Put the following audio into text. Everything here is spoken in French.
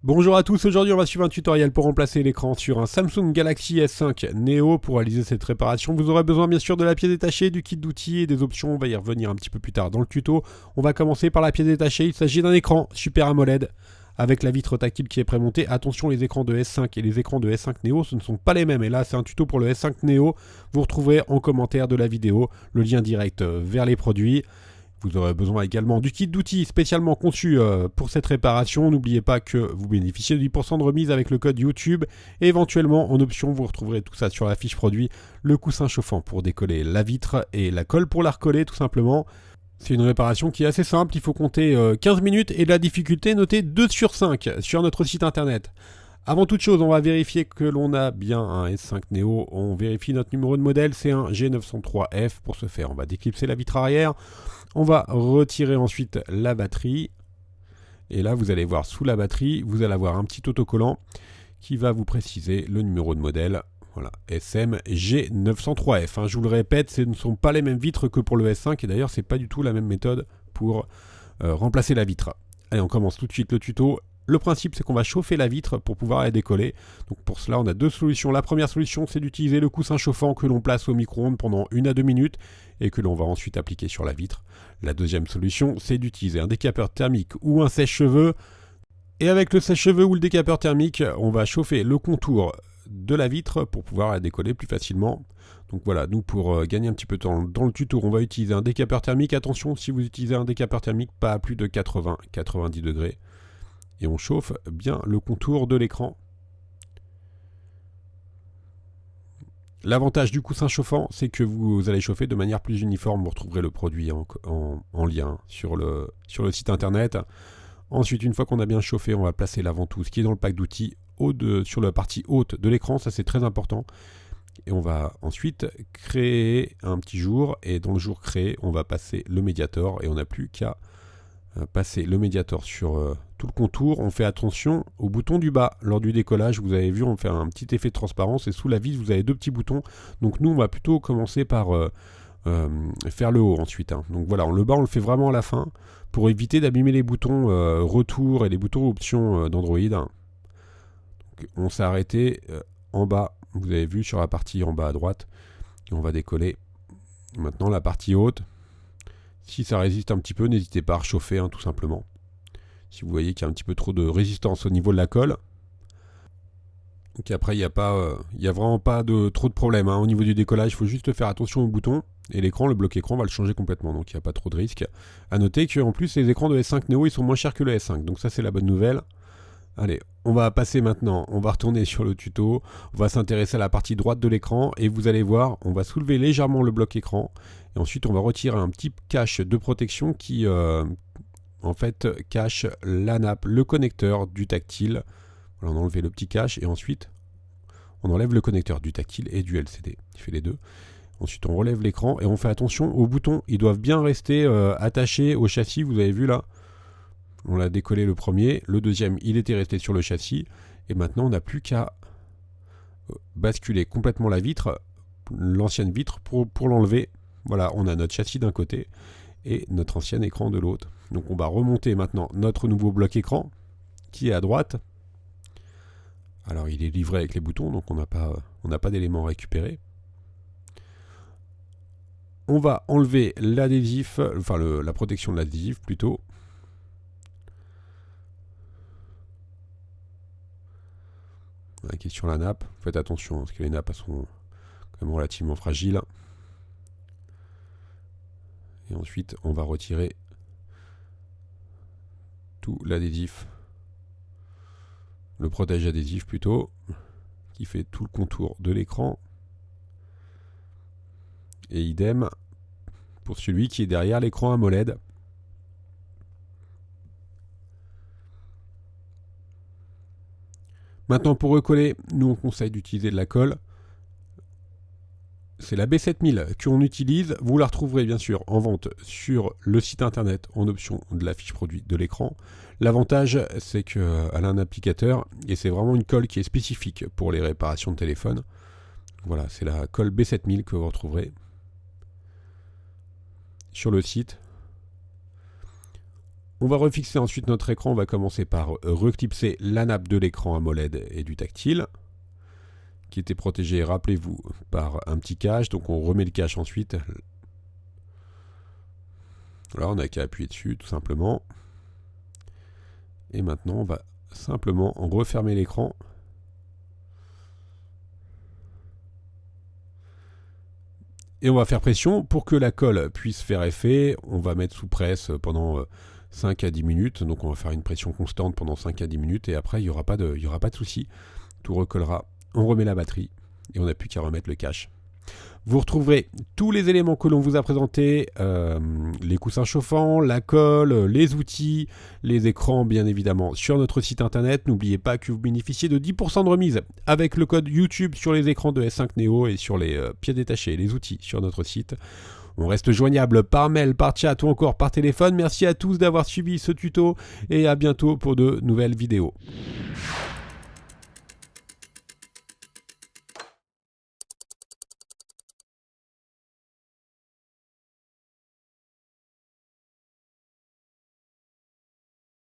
Bonjour à tous, aujourd'hui on va suivre un tutoriel pour remplacer l'écran sur un Samsung Galaxy S5 Neo. Pour réaliser cette réparation, vous aurez besoin bien sûr de la pièce détachée, du kit d'outils et des options. On va y revenir un petit peu plus tard dans le tuto. On va commencer par la pièce détachée. Il s'agit d'un écran Super AMOLED avec la vitre tactile qui est prémontée. Attention, les écrans de S5 et les écrans de S5 Neo, ce ne sont pas les mêmes. Et là, c'est un tuto pour le S5 Neo. Vous retrouverez en commentaire de la vidéo le lien direct vers les produits. Vous aurez besoin également du kit d'outils spécialement conçu pour cette réparation. N'oubliez pas que vous bénéficiez de 10% de remise avec le code YouTube. Et éventuellement, en option, vous retrouverez tout ça sur la fiche produit. Le coussin chauffant pour décoller la vitre et la colle pour la recoller tout simplement. C'est une réparation qui est assez simple. Il faut compter 15 minutes et la difficulté notée 2 sur 5 sur notre site internet. Avant toute chose, on va vérifier que l'on a bien un S5 Neo. On vérifie notre numéro de modèle, c'est un G903F. Pour ce faire, on va déclipser la vitre arrière. On va retirer ensuite la batterie. Et là, vous allez voir sous la batterie, vous allez avoir un petit autocollant qui va vous préciser le numéro de modèle. Voilà, SM G903F. Je vous le répète, ce ne sont pas les mêmes vitres que pour le S5. Et d'ailleurs, ce n'est pas du tout la même méthode pour remplacer la vitre. Allez, on commence tout de suite le tuto. Le principe, c'est qu'on va chauffer la vitre pour pouvoir la décoller. Donc pour cela, on a deux solutions. La première solution, c'est d'utiliser le coussin chauffant que l'on place au micro-ondes pendant 1 à 2 minutes et que l'on va ensuite appliquer sur la vitre. La deuxième solution, c'est d'utiliser un décapeur thermique ou un sèche-cheveux. Et avec le sèche-cheveux ou le décapeur thermique, on va chauffer le contour de la vitre pour pouvoir la décoller plus facilement. Donc voilà, nous pour gagner un petit peu de temps dans le tuto, on va utiliser un décapeur thermique. Attention, si vous utilisez un décapeur thermique, pas à plus de 80-90 degrés. Et on chauffe bien le contour de l'écran. L'avantage du coussin chauffant, c'est que vous allez chauffer de manière plus uniforme. Vous retrouverez le produit en lien sur le site internet. Ensuite, une fois qu'on a bien chauffé, on va placer la ventouse qui est dans le pack d'outils sur la partie haute de l'écran. Ça, c'est très important. Et on va ensuite créer un petit jour. Et dans le jour créé, on va passer le Mediator. Et on n'a plus qu'à passer le Mediator sur tout le contour. On fait attention au bouton du bas. Lors du décollage, vous avez vu, on fait un petit effet de transparence et sous la vis, vous avez deux petits boutons. Donc nous, on va plutôt commencer par faire le haut ensuite. Donc voilà, le bas, on le fait vraiment à la fin pour éviter d'abîmer les boutons retour et les boutons options d'Android. Donc, on s'est arrêté en bas, vous avez vu sur la partie en bas à droite. Et on va décoller maintenant la partie haute. Si ça résiste un petit peu, n'hésitez pas à rechauffer tout simplement. Si vous voyez qu'il y a un petit peu trop de résistance au niveau de la colle. Donc après, il n'y a vraiment pas trop de problème. Au niveau du décollage, il faut juste faire attention au bouton. Et l'écran, le bloc écran va le changer complètement. Donc il n'y a pas trop de risque. A noter qu'en plus, les écrans de S5 Neo, ils sont moins chers que le S5. Donc ça, c'est la bonne nouvelle. Allez, on va passer maintenant. On va retourner sur le tuto. On va s'intéresser à la partie droite de l'écran. Et vous allez voir, on va soulever légèrement le bloc écran. Et ensuite, on va retirer un petit cache de protection qui, en fait, cache la nappe, le connecteur du tactile. Voilà, on a enlevé le petit cache et ensuite, on enlève le connecteur du tactile et du LCD. Il fait les deux. Ensuite, on relève l'écran et on fait attention aux boutons. Ils doivent bien rester attachés au châssis. Vous avez vu là, on l'a décollé le premier. Le deuxième, il était resté sur le châssis. Et maintenant, on n'a plus qu'à basculer complètement la vitre, l'ancienne vitre, pour l'enlever. Voilà, on a notre châssis d'un côté et notre ancien écran de l'autre. Donc on va remonter maintenant notre nouveau bloc écran qui est à droite. Alors il est livré avec les boutons, donc on n'a pas d'éléments récupérés. On va enlever l'adhésif, enfin la protection de l'adhésif plutôt. Voilà, qui est sur la nappe. Faites attention parce que les nappes sont quand même relativement fragiles. Et ensuite, on va retirer tout l'adhésif, le protège adhésif plutôt, qui fait tout le contour de l'écran. Et idem pour celui qui est derrière l'écran AMOLED. Maintenant, pour recoller, nous on conseille d'utiliser de la colle. C'est la B7000 qu'on utilise. Vous la retrouverez bien sûr en vente sur le site internet en option de la fiche produit de l'écran. L'avantage, c'est qu'elle a un applicateur et c'est vraiment une colle qui est spécifique pour les réparations de téléphone. Voilà, c'est la colle B7000 que vous retrouverez sur le site. On va refixer ensuite notre écran. On va commencer par reclipser la nappe de l'écran AMOLED et du tactile, qui était protégé, rappelez-vous, par un petit cache. Donc on remet le cache ensuite. Là, on n'a qu'à appuyer dessus, tout simplement. Et maintenant, on va simplement refermer l'écran. Et on va faire pression pour que la colle puisse faire effet. On va mettre sous presse pendant 5 à 10 minutes. Donc on va faire une pression constante pendant 5 à 10 minutes. Et après, il n'y aura pas de souci. Tout recollera. On remet la batterie. Et on n'a plus qu'à remettre le cache. Vous retrouverez tous les éléments que l'on vous a présentés, les coussins chauffants, la colle, les outils, les écrans bien évidemment sur notre site internet. N'oubliez pas que vous bénéficiez de 10% de remise avec le code YouTube sur les écrans de S5 Neo et sur les pieds détachés, les outils sur notre site. On reste joignable par mail, par chat ou encore par téléphone. Merci à tous d'avoir suivi ce tuto et à bientôt pour de nouvelles vidéos.